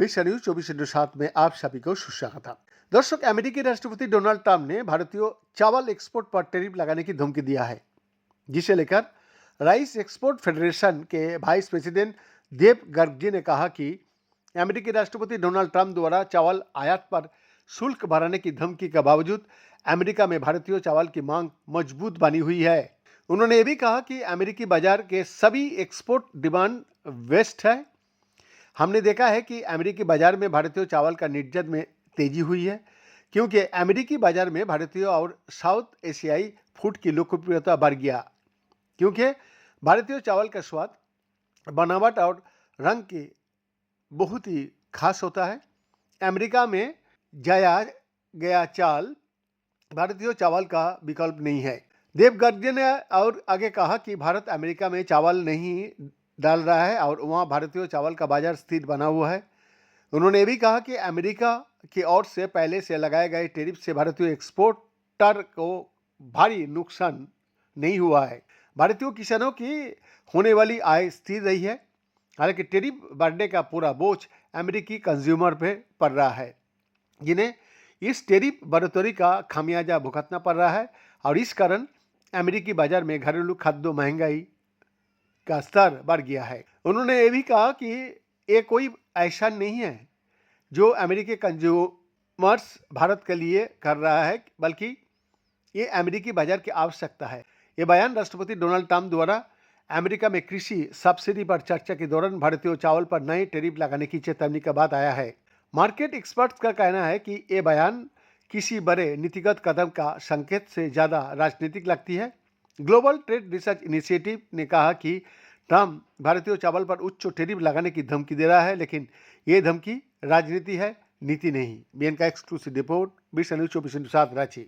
বিশ্ব নিউজ 24/7 में आप सभी को सुस्वागत। दर्शक, अमेरिकी राष्ट्रपति डोनाल्ड ट्रंप ने भारतीय चावल एक्सपोर्ट पर टैरिफ लगाने की धमकी दिया है, जिसे लेकर राइस एक्सपोर्ट फेडरेशन के वाइस प्रेसिडेंट देव गर्ग ने कहा कि अमेरिकी राष्ट्रपति डोनाल्ड ट्रंप द्वारा चावल आयात पर शुल्क बढ़ाने की धमकी के बावजूद अमेरिका में भारतीय चावल की मांग मजबूत बनी हुई है। उन्होंने ये भी कहा कि अमेरिकी बाजार के सभी एक्सपोर्ट डिमांड वेस्ट है। हमने देखा है कि अमेरिकी बाजार में भारतीय चावल का निर्यात में तेजी हुई है, क्योंकि अमेरिकी बाजार में भारतीय और साउथ एशियाई फूड की लोकप्रियता बढ़ गया, क्योंकि भारतीय चावल का स्वाद, बनावट और रंग की बहुत ही खास होता है। अमेरिका में जाया गया चावल भारतीय चावल का विकल्प नहीं है। देव गर्ग ने और आगे कहा कि भारत अमेरिका में चावल नहीं डाल रहा है और वहाँ भारतीय चावल का बाजार स्थिर बना हुआ है। उन्होंने ये भी कहा कि अमेरिका की ओर से पहले से लगाए गए टैरिफ से भारतीय एक्सपोर्टर को भारी नुकसान नहीं हुआ है। भारतीय किसानों की होने वाली आय स्थिर रही है। हालांकि टैरिफ बढ़ने का पूरा बोझ अमेरिकी कंज्यूमर पे पड़ रहा है, जिन्हें इस टैरिफ बढ़ोतरी का खामियाजा भुगतना पड़ रहा है और इस कारण अमेरिकी बाजार में घरेलू खाद्य महंगाई का स्तर बढ़ गया है। उन्होंने ये भी कहा कि ये कोई ऐसा नहीं है जो अमेरिकी कंज्यूमर्स भारत के लिए कर रहा है, बल्कि ये अमेरिकी बाजार की आवश्यकता है। ये बयान राष्ट्रपति डोनाल्ड ट्रंप द्वारा अमेरिका में कृषि सब्सिडी पर चर्चा के दौरान भारतीय चावल पर नए टैरिफ लगाने की चेतावनी के बाद आया है। मार्केट एक्सपर्ट्स का कहना है कि ये बयान किसी बड़े नीतिगत कदम का संकेत से ज़्यादा राजनीतिक लगती है। ग्लोबल ट्रेड रिसर्च इनिशिएटिव ने कहा कि ट्रंप भारतीय चावल पर उच्च टैरिफ लगाने की धमकी दे रहा है, लेकिन ये धमकी राजनीति है, नीति नहीं। बीएन का एक्सक्लूसिव रिपोर्ट, 20 न्यूज 24/7 रांची।